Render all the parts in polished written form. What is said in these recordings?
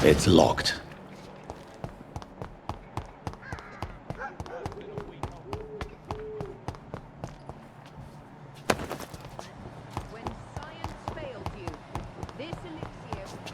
It's locked. When science fails you, this elixir...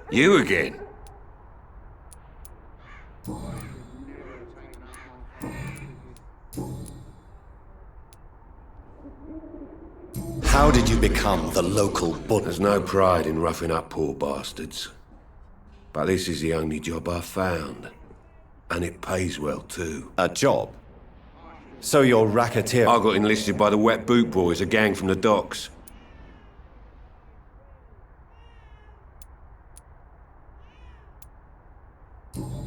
You again? How did you become the local butcher? There's no pride in roughing up poor bastards. But this is the only job I've found. And it pays well, too. A job? So you're racketeer... I got enlisted by the Wet Boot Boys, a gang from the docks.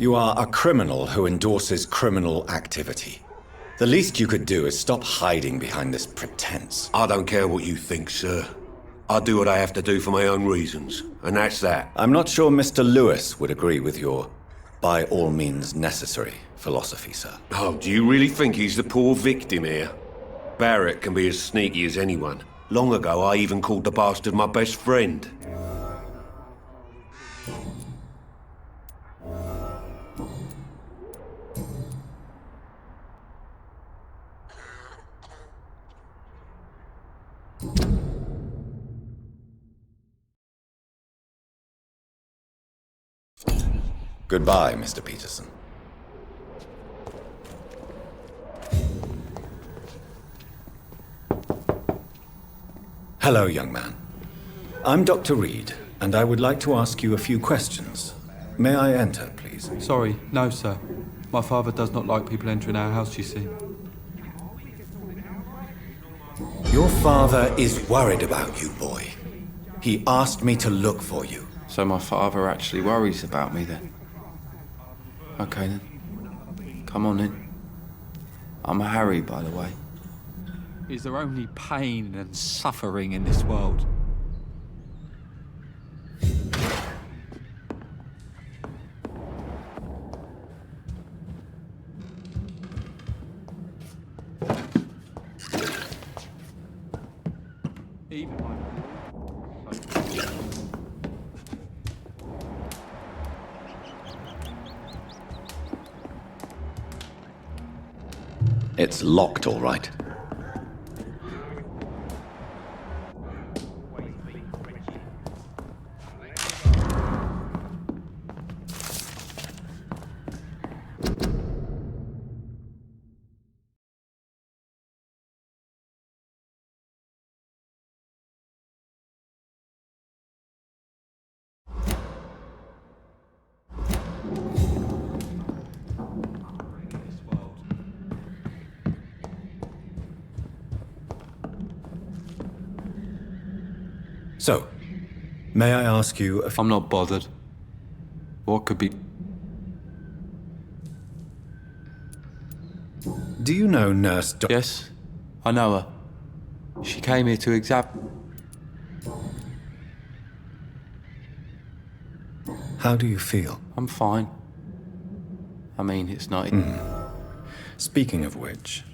You are a criminal who endorses criminal activity. The least you could do is stop hiding behind this pretense. I don't care what you think, sir. I do what I have to do for my own reasons, and that's that. I'm not sure Mr. Lewis would agree with your by all means necessary philosophy, sir. Oh, do you really think he's the poor victim here? Barrett can be as sneaky as anyone. Long ago, I even called the bastard my best friend. Goodbye, Mr. Peterson. Hello, young man. I'm Dr. Reed, and I would like to ask you a few questions. May I enter, please? Sorry, no, sir. My father does not like people entering our house, you see. Your father is worried about you, boy. He asked me to look for you. So my father actually worries about me then? Okay then. Come on in. I'm Harry, by the way. Is there only pain and suffering in this world? Even It's locked, all right. So, may I ask you a few... I'm not bothered. What could be... Do you know Nurse Yes, I know her. She came here to examine... How do you feel? I'm fine. I mean, it's not... Speaking of which,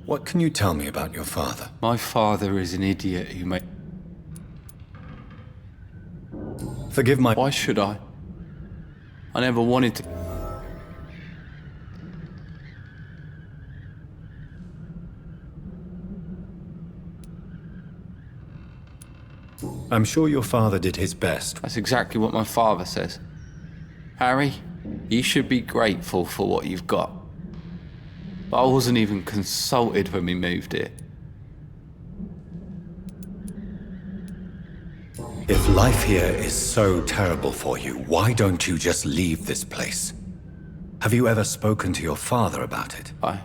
what can you tell me about your father? My father is an idiot who made... Forgive my... Why should I? I never wanted to... I'm sure your father did his best. That's exactly what my father says. Harry, you should be grateful for what you've got. But I wasn't even consulted when we moved here. If life here is so terrible for you, why don't you just leave this place? Have you ever spoken to your father about it? I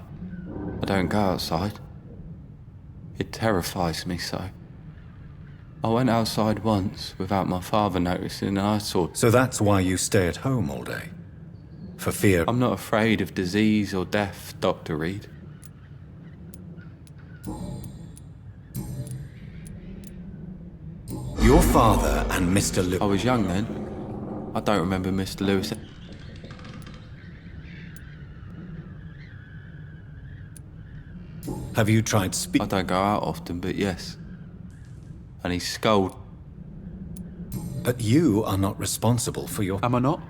don't go outside. It terrifies me so. I went outside once without my father noticing and I saw... So that's why you stay at home all day? For fear... I'm not afraid of disease or death, Dr. Reed. Your father and Mr. I Lewis... was young then. I don't remember Mr. Lewis. Have you tried I don't go out often, but yes. And he scolded. But you are not responsible for your... am I not?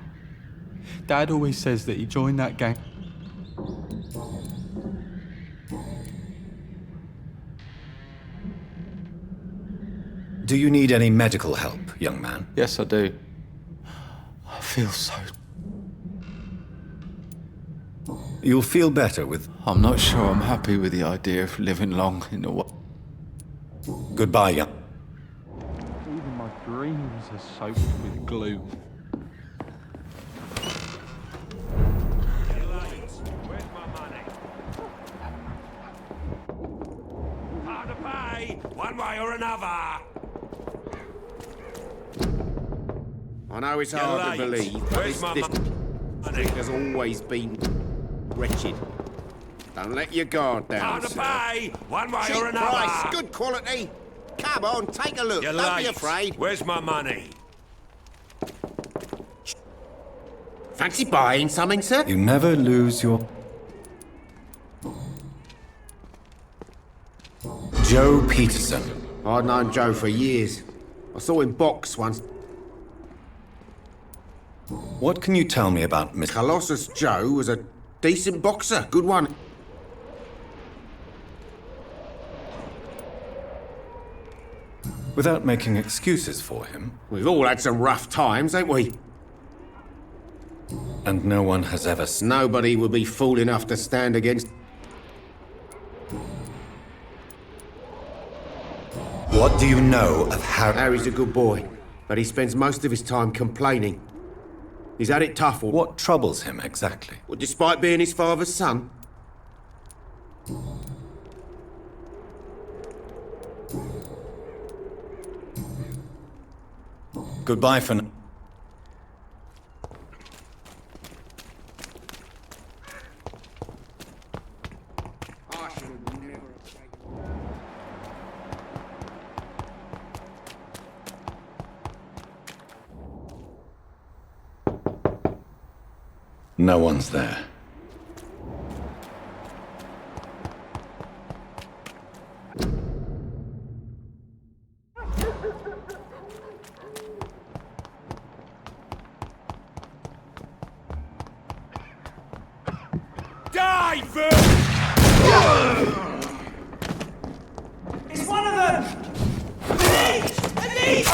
Dad always says that he joined that gang. Do you need any medical help, young man? Yes, I do. I feel so... You'll feel better with... I'm not sure I'm happy with the idea of living long in the world. Goodbye, young... Even my dreams are soaked with gloom. Where's my money? Hard to pay, one way or another. I know it's hard to believe, but Where's my this money? has always been wretched. Don't let your guard down, Hard to sir. pay, one way Cheap or another. price, good quality. Come on, take a look. You're Don't be late. afraid. Where's my money? Fancy buying something, sir? You never lose your... Joe Peterson. I'd known Joe for years. I saw him box once. What can you tell me about Miss... Colossus Joe was a decent boxer, good one. Without making excuses for him, We've all had some rough times, ain't we? and no one has ever... Nobody would be fool enough to stand against... What do you know of Harry? Harry's a good boy, but he spends most of his time complaining. He's had it tough, What troubles him exactly? well, despite being his father's son. Goodbye for now. No one's there. It's one of them! Elite!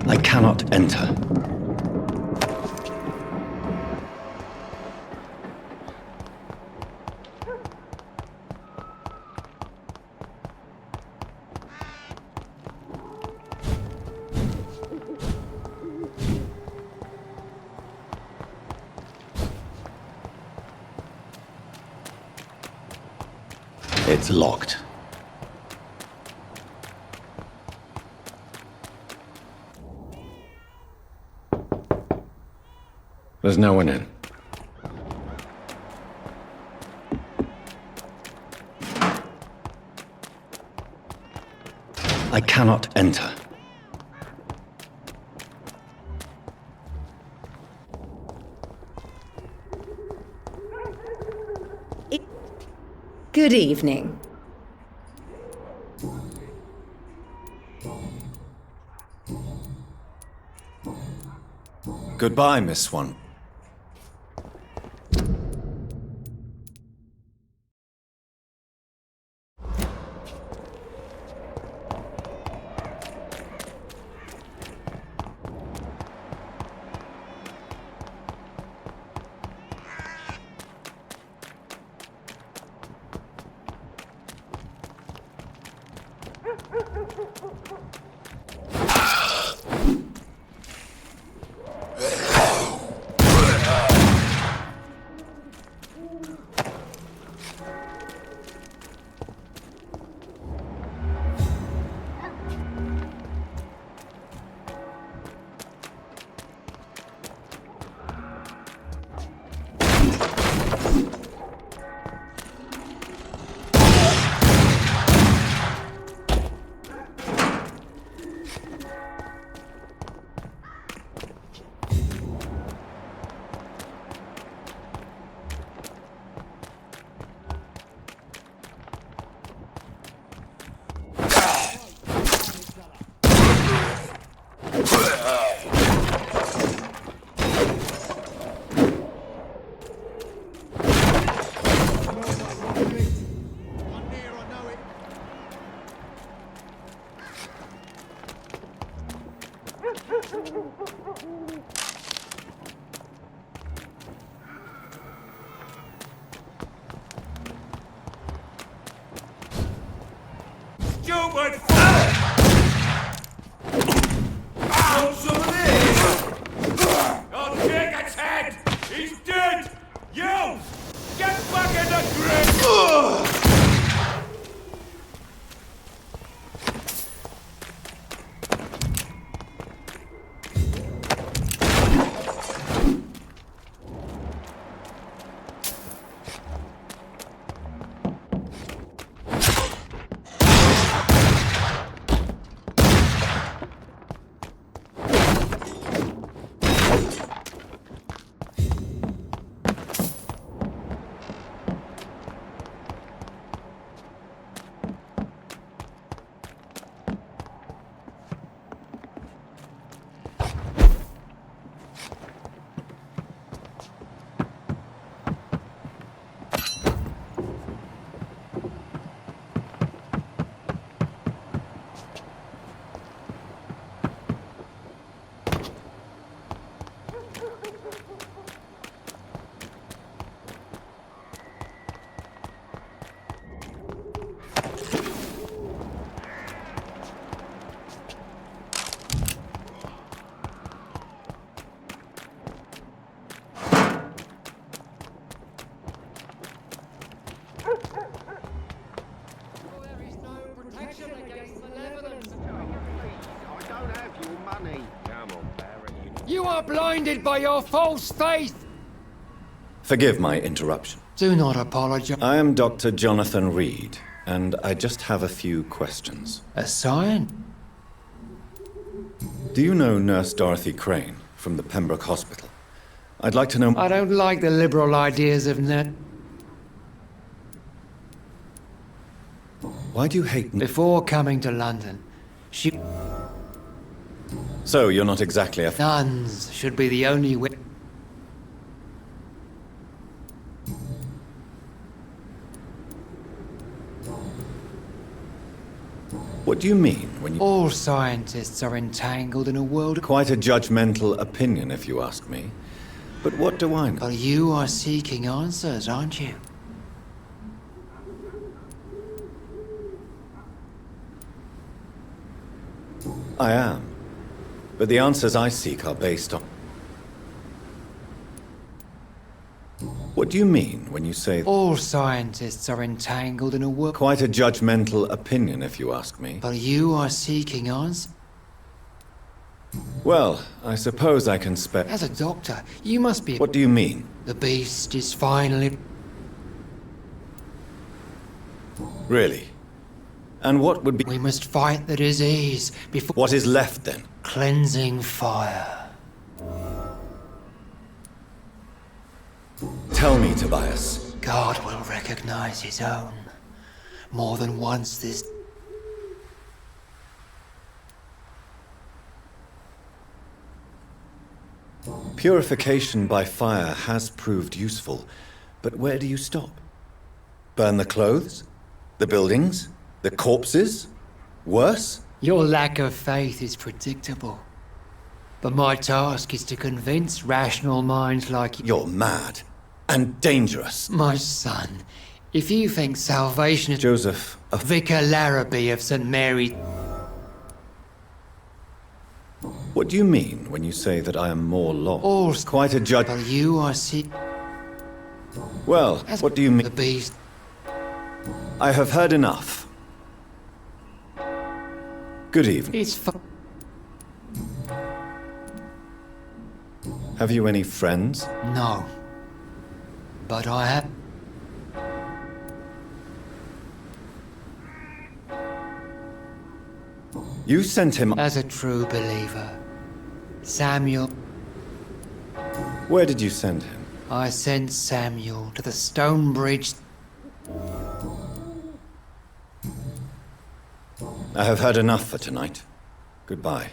I cannot enter. It's locked. There's no one in. I cannot enter. Good evening. Goodbye, Miss Swan. Stupid fuck! Have some of this! I'll take its head! He's dead! You! Get back in the grave! are blinded by your false faith! Forgive my interruption. Do not apologize. I am Dr. Jonathan Reed, and I just have a few questions. A sign? Do you know Nurse Dorothy Crane from the Pembroke Hospital? I'd like to know... I don't like the liberal ideas of Ned. Why do you hate... Before coming to London, she... So, you're not exactly a... Nuns should be the only way... What do you mean when you... All scientists are entangled in a world... Quite a judgmental opinion, if you ask me. But what do I know? But you are seeking answers, aren't you? I am. But the answers I seek are based on... What do you mean when you say... All scientists are entangled in a world... Quite a judgmental opinion, if you ask me. But you are seeking answers? Well, I suppose I can As a doctor, you must be... What do you mean? The beast is finally... Really? And what would be... We must fight the disease before... What is left, then? Cleansing fire. Tell me, Tobias. God will recognize his own. More than once this... Purification by fire has proved useful, but where do you stop? Burn the clothes? The buildings? The corpses? Worse? Your lack of faith is predictable. But my task is to convince rational minds like you... You're mad. And dangerous. My son, if you think salvation is... Joseph, Vicar Larrabee of St. Mary... What do you mean when you say that I am more lost? All... Quite a judge... But you are Well, what do you mean? The beast... I have heard enough. Good evening. It's Have you any friends? No. But I have... You sent him... As a true believer, Samuel... Where did you send him? I sent Samuel to the stone bridge... I have heard enough for tonight. Goodbye.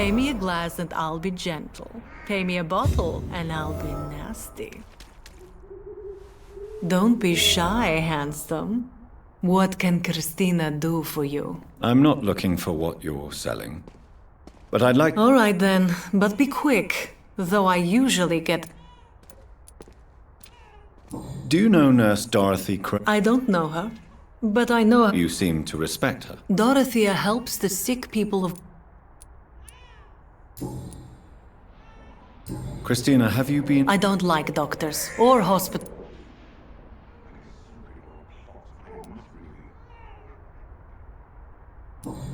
Pay me a glass and I'll be gentle. Pay me a bottle and I'll be nasty. Don't be shy, handsome. What can Christina do for you? I'm not looking for what you're selling. But I'd like... All right then, but be quick. Though I usually get... Do you know Nurse Dorothy I don't know her. But I know You seem to respect her. Dorothea helps the sick people of... Christina, have you been... I don't like doctors or hospitals.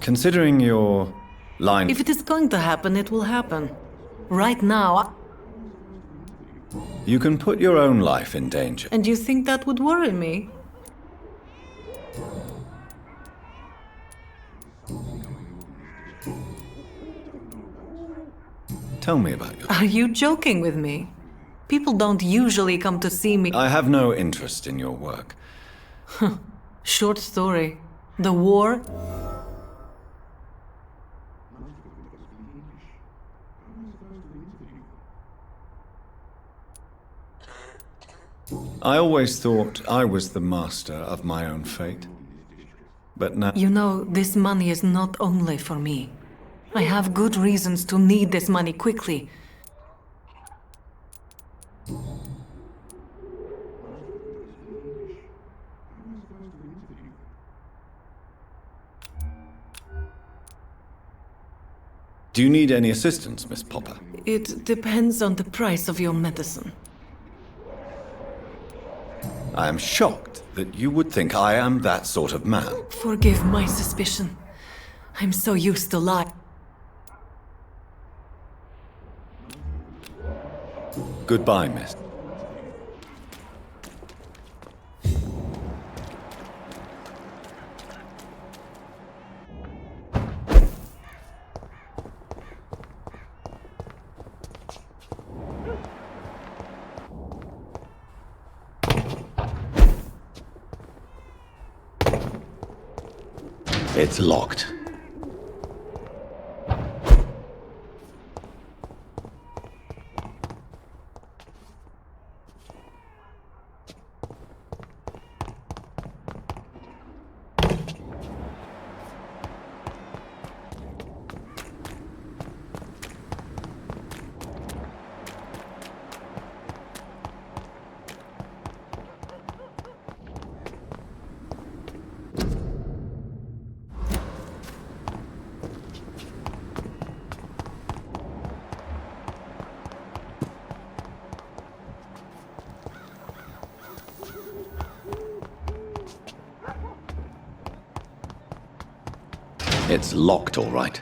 Considering your line... If it is going to happen, it will happen. Right now, You can put your own life in danger. and you think that would worry me? Tell me about your... Are you joking with me? People don't usually come to see me. I have no interest in your work. Short story. The war. I always thought I was the master of my own fate. But now... You know, this money is not only for me. I have good reasons to need this money quickly. Do you need any assistance, Miss Popper? It depends on the price of your medicine. I am shocked that you would think I am that sort of man. Forgive my suspicion. I'm so used to lying. Goodbye, miss. It's locked. It's locked, all right.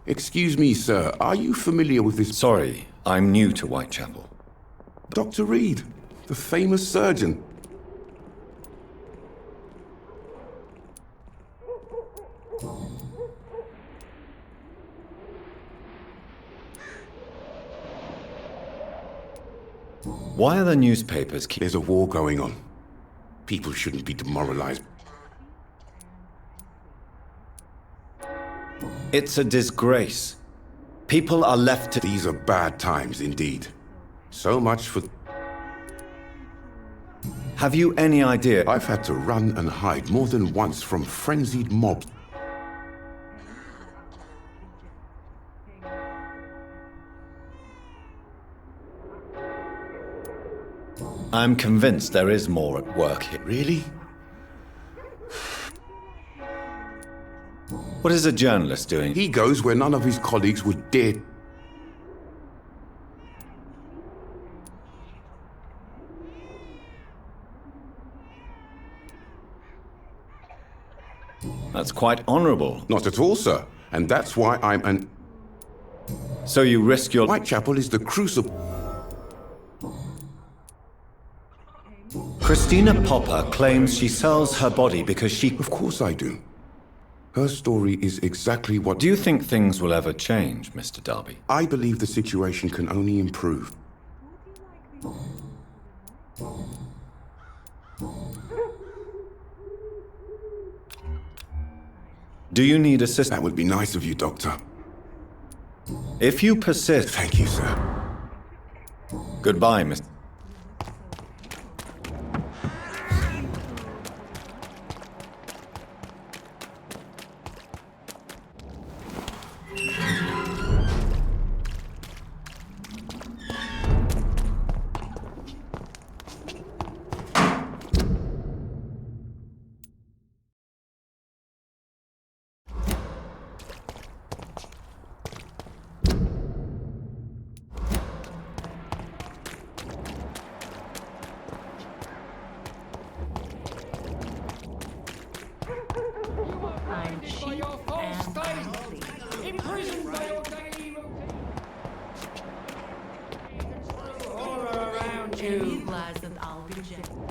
Excuse me, sir. Are you familiar with this... Sorry, I'm new to Whitechapel. Dr. Reed, the famous surgeon. Why are the newspapers There's a war going on. People shouldn't be demoralized. It's a disgrace. People are left to... These are bad times indeed. So much for... Have you any idea? I've had to run and hide more than once from frenzied mobs. I'm convinced there is more at work here. Really? What is a journalist doing? He goes where none of his colleagues would dare. That's quite honorable. Not at all, sir. And that's why I'm an... So you risk your... Whitechapel is the crucible... Christina Popper claims she sells her body because she... Of course I do. Her story is exactly what... Do you think things will ever change, Mr. Darby? I believe the situation can only improve. Do you need assistance? That would be nice of you, Doctor. If you persist... Thank you, sir. Goodbye, Mr. I'm cheap and kindly. Imprisoned by your daily routine. Horror around You you. realize that I'll be gentle.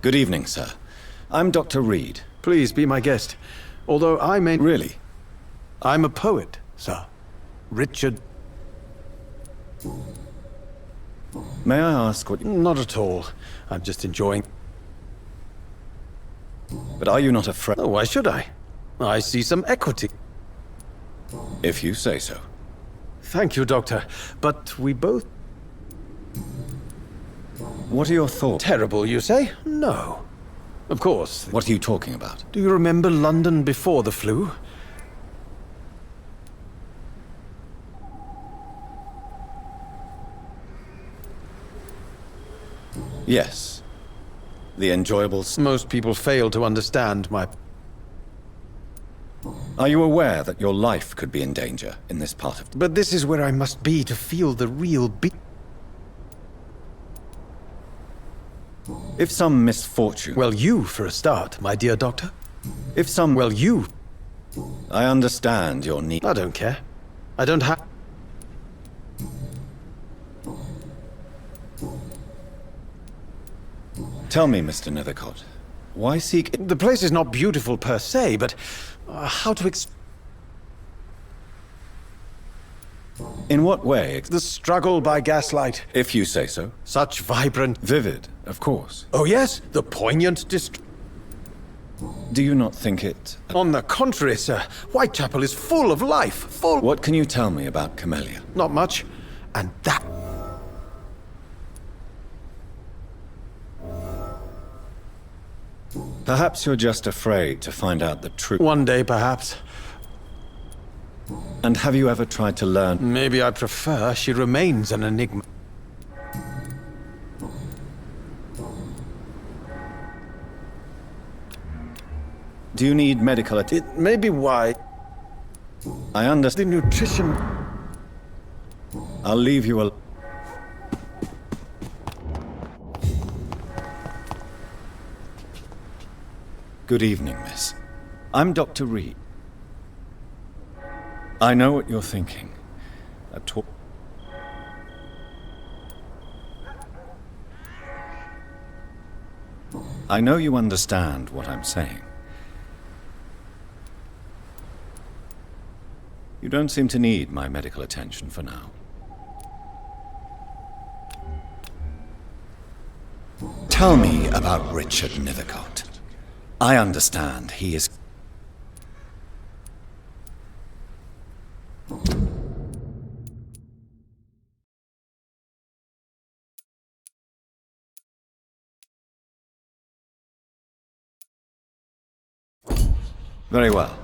Good evening, sir. I'm Dr. Reed. Please be my guest. Although I may... Really? I'm a poet, sir. Richard... May I ask what... Not at all. I'm just enjoying... But are you not afraid? Oh, why should I? I see some equity. If you say so. Thank you, Doctor. But we both... What are your thoughts? Terrible, you say? No. Of course. What are you talking about? Do you remember London before the flu? Yes. The enjoyable... Most people fail to understand my... Are you aware that your life could be in danger in this part of... But this is where I must be to feel the real beat. If some misfortune... Well, you, for a start, my dear doctor. If some... Well, you... I understand your need... I don't care. I don't have... Tell me, Mr. Nethercott, why seek... The place is not beautiful per se, but how to In what way? The struggle by gaslight. If you say so. Such vibrant... Vivid, of course. Oh yes, the poignant Do you not think it... On the contrary, sir. Whitechapel is full of life, full... What can you tell me about Camellia? Not much. And that... Perhaps you're just afraid to find out the truth. One day, perhaps. And have you ever tried to learn... Maybe I prefer she remains an enigma. Do you need medical It may be why... I understand. The nutrition... I'll leave you alone. Good evening, miss. I'm Dr. Reed. I know what you're thinking. I know you understand what I'm saying. You don't seem to need my medical attention for now. Tell me about Richard Nethercott. I understand he is... Very well.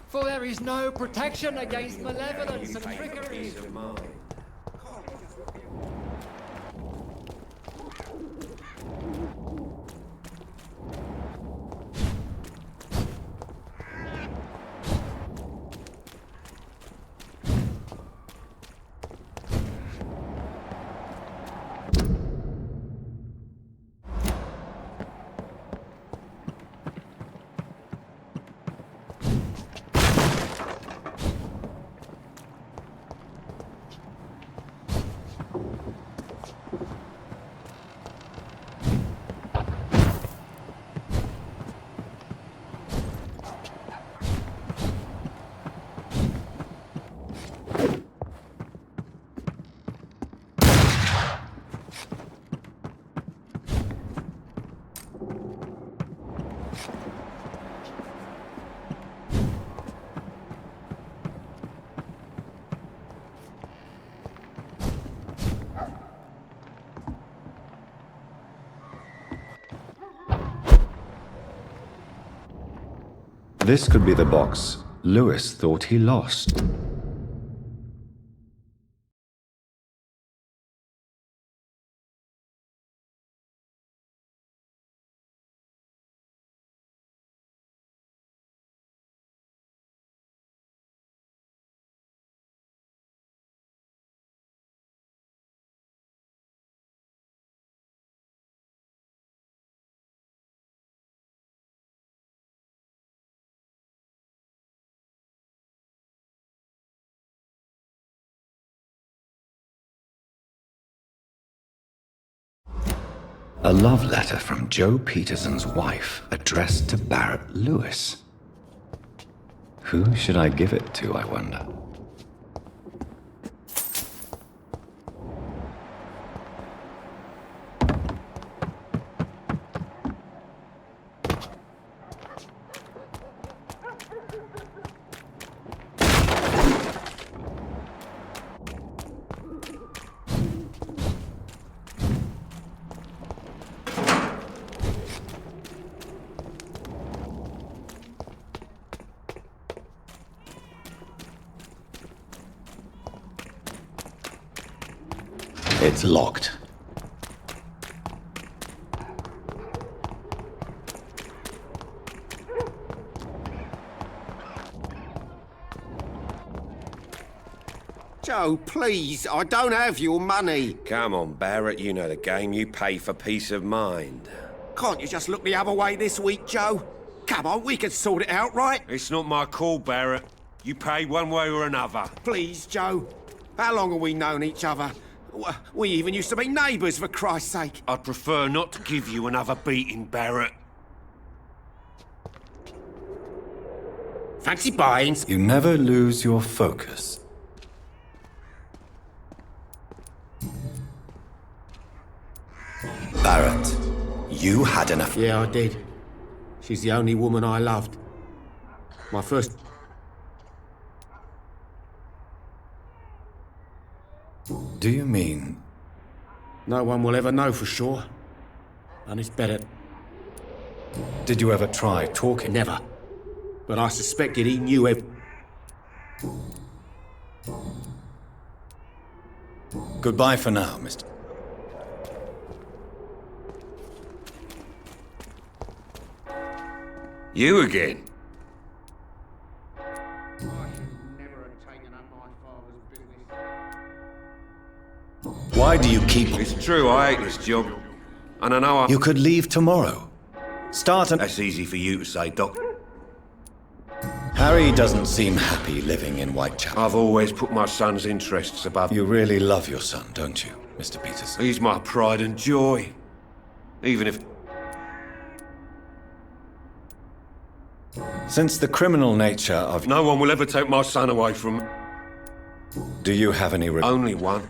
For there is no protection against malevolence and trickery. This could be the box Lewis thought he lost. A love letter from Joe Peterson's wife, addressed to Barrett Lewis. Who should I give it to, I wonder? It's locked. Joe, please, I don't have your money. Come on, Barrett, you know the game. You pay for peace of mind. Can't you just look the other way this week, Joe? Come on, we can sort it out, right? It's not my call, Barrett. You pay one way or another. Please, Joe. How long have we known each other? We even used to be neighbours, for Christ's sake. I'd prefer not to give you another beating, Barrett. Fancy buyings? You never lose your focus. you had an affair. Yeah, I did. She's the only woman I loved. My first... Do you mean... No one will ever know for sure. And it's better... Did you ever try talking? Never. But I suspected he knew Goodbye for now, Mr. You again? Why do you keep... It's true, I hate this job. And I know I... You could leave tomorrow. Start an... That's easy for you to say, Doc. Harry doesn't seem happy living in Whitechapel. I've always put my son's interests above... You really love your son, don't you, Mr. Peterson? He's my pride and joy. Even if... Since the criminal nature of... No one will ever take my son away from me. Do you have any... Only one.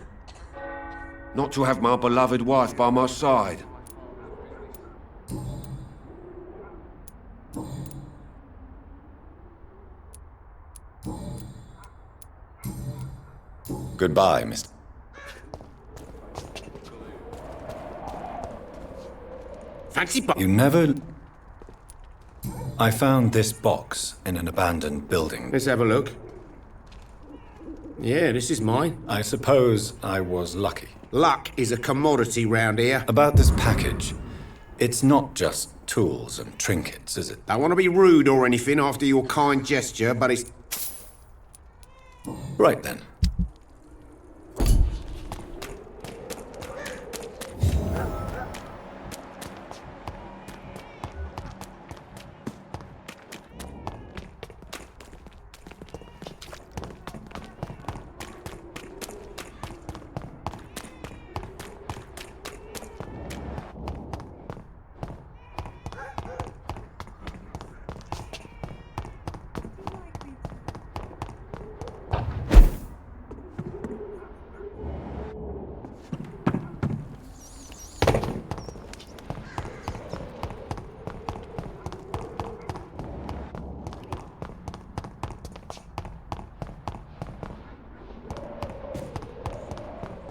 Not to have my beloved wife by my side. Goodbye, Mr. Fancy box. You never... I found this box in an abandoned building. Let's have a look. Yeah, this is mine. I suppose I was lucky. Luck is a commodity round here. About this package, it's not just tools and trinkets, is it? Don't want to be rude or anything after your kind gesture, but it's... Right then.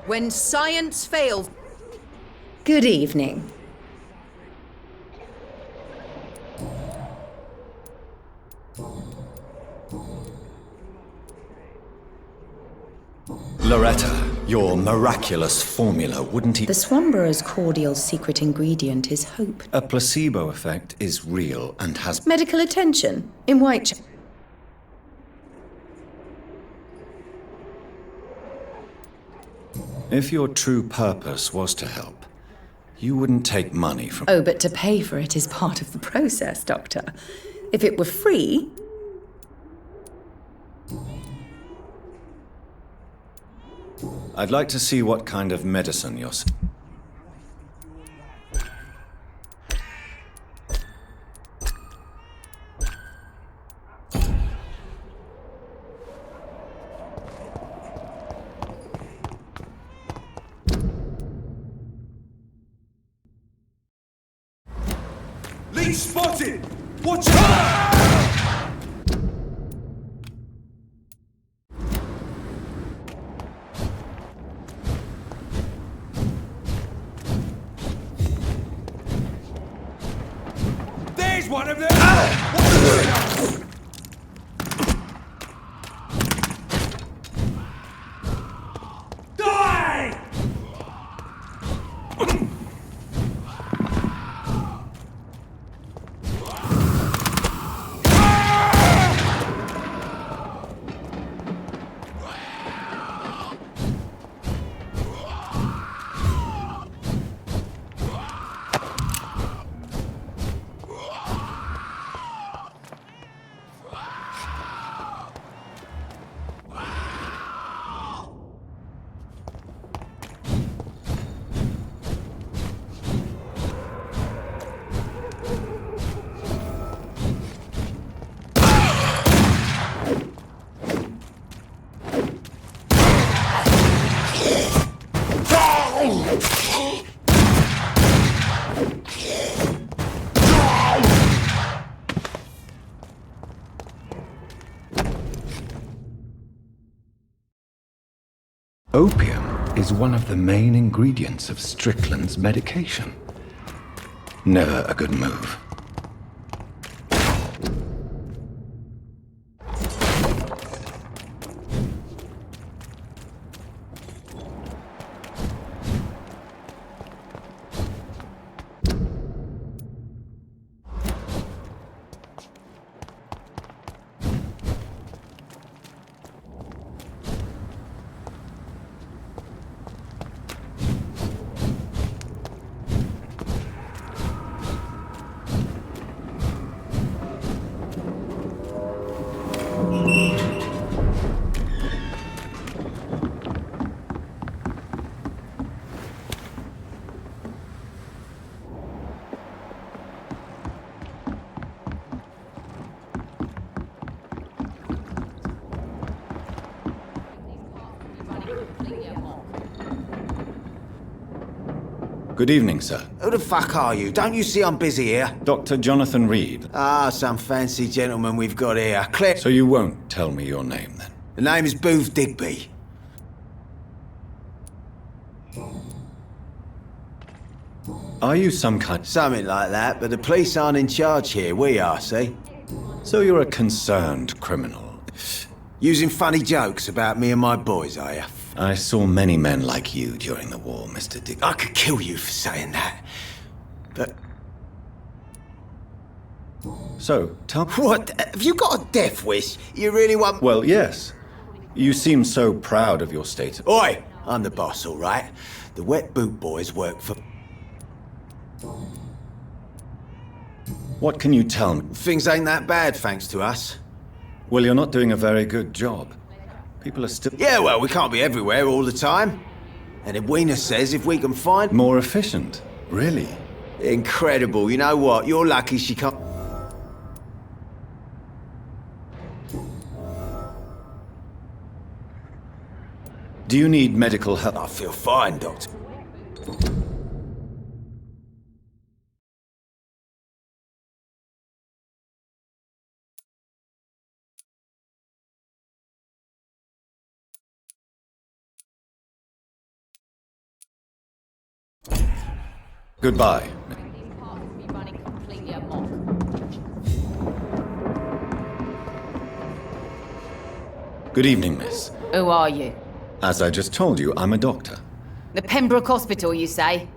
When science fails... Good evening. Loretta, your miraculous formula, wouldn't he... The Swanborough's cordial secret ingredient is hope. A placebo effect is real and has... Medical attention in Whitechapel. If your true purpose was to help, you wouldn't take money from... Oh, but to pay for it is part of the process, Doctor. If it were free... I'd like to see what kind of medicine you're... Leech spotted! Watch out! There's one of them! Die! Opium is one of the main ingredients of Strickland's medication. Never a good move. Good evening, sir. Who the fuck are you? Don't you see I'm busy here? Dr. Jonathan Reed. Ah, some fancy gentleman we've got here. Clear. So you won't tell me your name, then? The name is Booth Digby. Are you some kind... Something like that, but the police aren't in charge here. We are, see? So you're a concerned criminal? Using funny jokes about me and my boys, are you? I saw many men like you during the war, Mr. Digby. I could kill you for saying that. But... So, tell me... What? Have you got a death wish? You really want... Well, yes. You seem so proud of your status. Oi! I'm the boss, all right? The Wet Boot Boys work for... What can you tell me? Things ain't that bad, thanks to us. Well, you're not doing a very good job. People are still... Yeah, well, we can't be everywhere all the time. And Edwina says if we can find... More efficient? Really? Incredible. You know what? You're lucky she can't... Do you need medical help? I feel fine, Doctor. Goodbye. Good evening, miss. Who are you? As I just told you, I'm a doctor. The Pembroke Hospital, you say?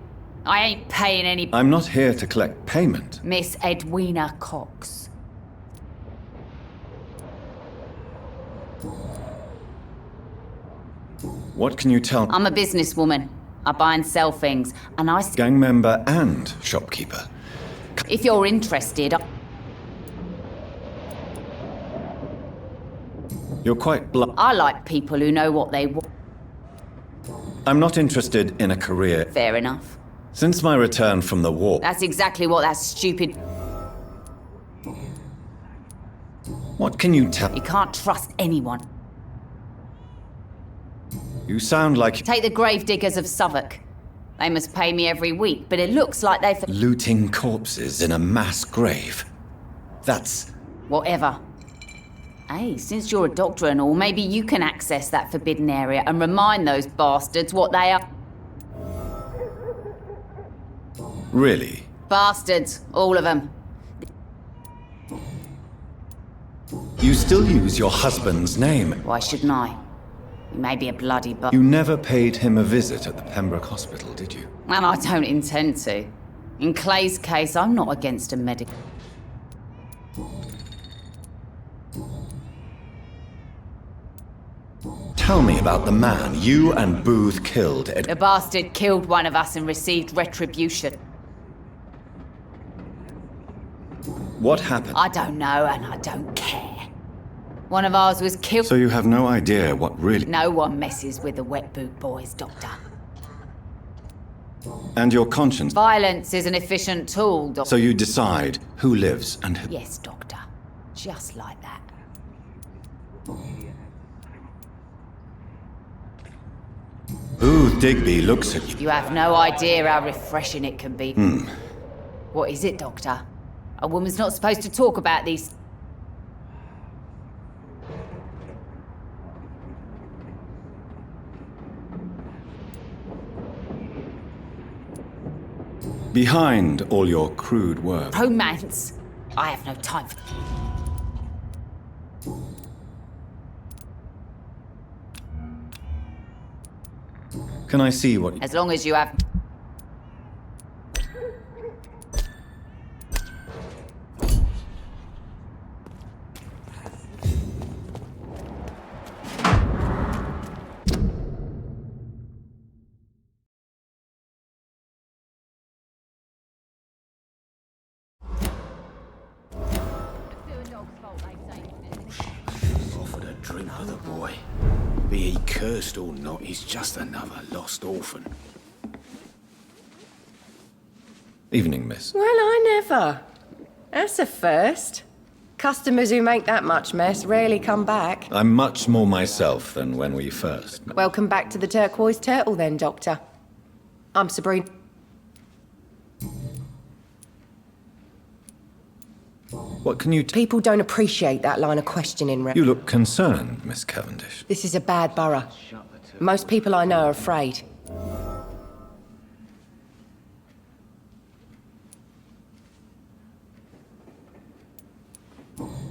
I ain't paying any... I'm not here to collect payment. Miss Edwina Cox. What can you tell me? I'm a businesswoman. I buy and sell things, and I... Gang member and shopkeeper. If you're interested... You're quite blunt. I like people who know what they want. I'm not interested in a career. Fair enough. Since my return from the war... That's exactly what that stupid... What can you tell... You can't trust anyone. You sound like... Take the gravediggers of Southwark. They must pay me every week, but it looks like they've... Looting corpses in a mass grave. That's... Whatever. Hey, since you're a doctor and all, maybe you can access that forbidden area and remind those bastards what they are. Really? Bastards, all of them. You still use your husband's name. Why shouldn't I? He may be a bloody but... You never paid him a visit at the Pembroke Hospital, did you? And I don't intend to. In Clay's case, I'm not against a medical... Tell me about the man you and Booth killed. The bastard killed one of us and received retribution. What happened? I don't know, and I don't care. One of ours was killed... So you have no idea what really... No one messes with the Wet Boot Boys, Doctor. And your conscience... Violence is an efficient tool, Doctor. So you decide who lives and who... Yes, Doctor. Just like that. Booth Digby looks at you. You have no idea how refreshing it can be. What is it, Doctor? A woman's not supposed to talk about these... Behind all your crude work. Romance? I have no time for Can I see what... As long as you have... Offered a drink for the boy. Be he cursed or not, he's just another lost orphan. Evening, miss. Well, I never. That's a first. Customers who make that much mess rarely come back. I'm much more myself than when we first met. Welcome back to the Turquoise Turtle then, Doctor. I'm Sabrina. What can you... People don't appreciate that line of questioning. You look concerned, Miss Cavendish. This is a bad borough. Most people I know are afraid.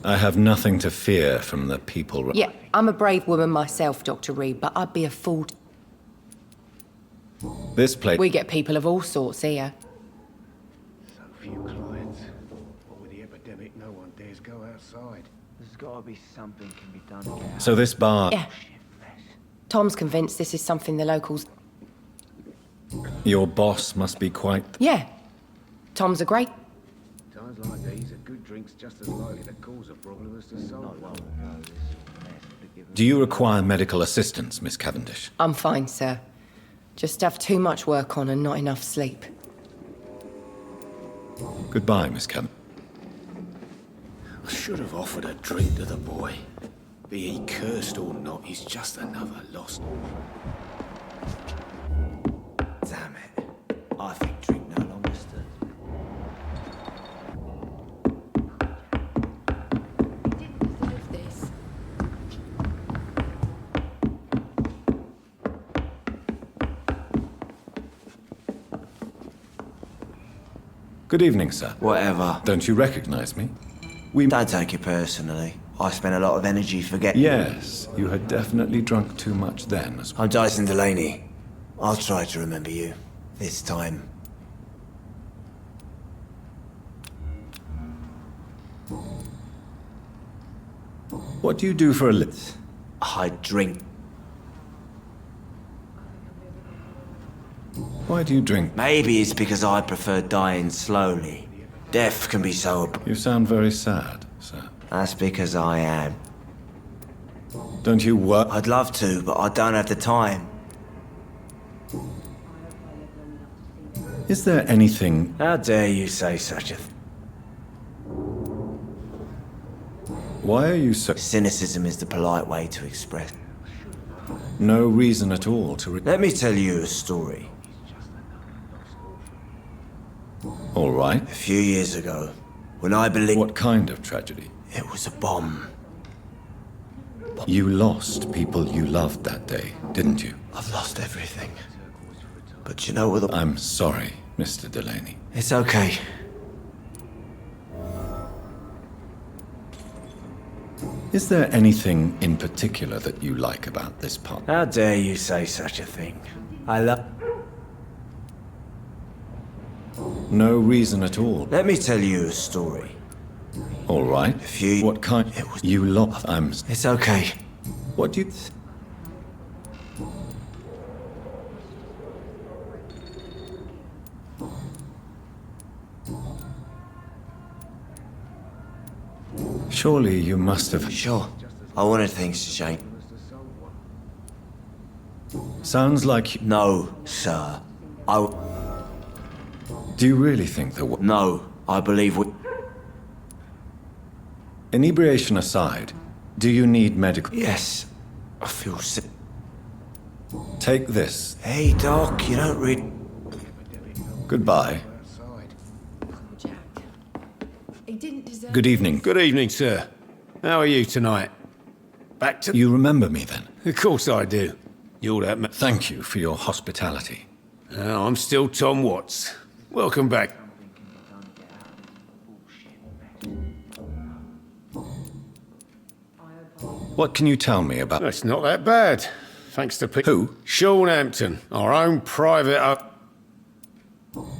I have nothing to fear from the people... Yeah, I'm a brave woman myself, Dr. Reed, but I'd be a fool to... This place... We get people of all sorts here. So few clients. What with the epidemic, no one dares go outside. There's gotta be something can be done to get out. So this bar... Yeah. Tom's convinced this is something the locals... Your boss must be quite... Yeah. Tom's a great... Times like these, a good drink's just as likely to cause a problem as to solve one. Do you require medical assistance, Miss Cavendish? I'm fine, sir. Just have too much work on and not enough sleep. Goodbye, Miss Cavendish. I should have offered a drink to the boy. Be he cursed or not, he's just another lost... Damn it. I think drink no longer stood. Good evening, sir. Whatever. Don't you recognize me? Don't take it personally. I spent a lot of energy forgetting. Yes, you had definitely drunk too much then. I'm Dyson Delaney. I'll try to remember you. This time. What do you do for a living? I drink. Why do you drink? Maybe it's because I prefer dying slowly. Death can be so... You sound very sad, sir. That's because I am. Don't you work? I'd love to, but I don't have the time. Is there anything... How dare you say such a thing? Why are you so... Cynicism is the polite way to express. No reason at all to... Let me tell you a story. All right. A few years ago, when I believed... What kind of tragedy? It was a bomb. You lost people you loved that day, didn't you? I've lost everything. But you know what the... I'm sorry, Mr. Delaney. It's okay. Is there anything in particular that you like about this part? How dare you say such a thing? I love... No reason at all. Let me tell you a story. All right. If you... What kind... It was... You lost... I'm... It's okay. What do you... Surely you must have... Sure. I wanted things to change. Sounds like... No, sir. Do you really think there was... No, I believe we... Inebriation aside, do you need medical... Yes. I feel sick. Take this. Hey, Doc, you don't read... Goodbye. Jack. He didn't deserve... Good evening. Good evening, sir. How are you tonight? Back to... You remember me then? Of course I do. You're that Thank you for your hospitality. I'm still Tom Watts. Welcome back. What can you tell me about... It's not that bad. Thanks to Who? Sean Hampton, our own private...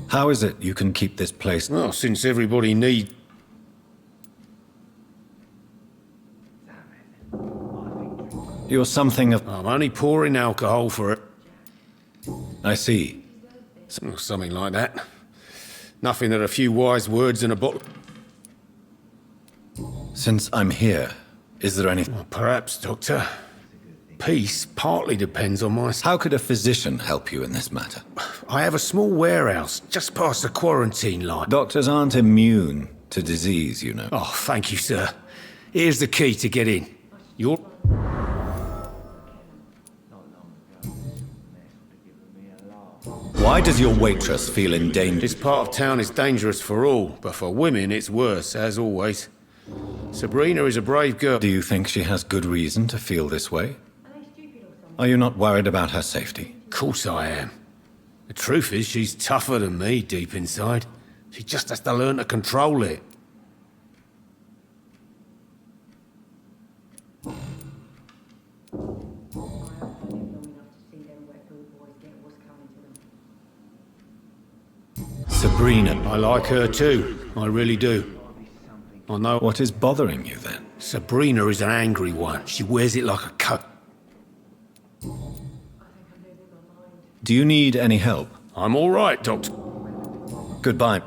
How is it you can keep this place... Well, since everybody needs... You're something of... I'm only pouring alcohol for it. I see. Something like that. Nothing that a few wise words in a bottle... Since I'm here, is there any... Well, perhaps, Doctor. Peace partly depends on my... How could a physician help you in this matter? I have a small warehouse just past the quarantine line. Doctors aren't immune to disease, you know. Oh, thank you, sir. Here's the key to get in. You're... Why does your waitress feel in danger? This part of town is dangerous for all, but for women it's worse, as always. Sabrina is a brave girl. Do you think she has good reason to feel this way? Are you not worried about her safety? Of course I am. The truth is, she's tougher than me deep inside. She just has to learn to control it. Sabrina. I like her too. I really do. I know. What is bothering you then? Sabrina is an angry one. She wears it like a coat. Do you need any help? I'm all right, Doctor. Goodbye.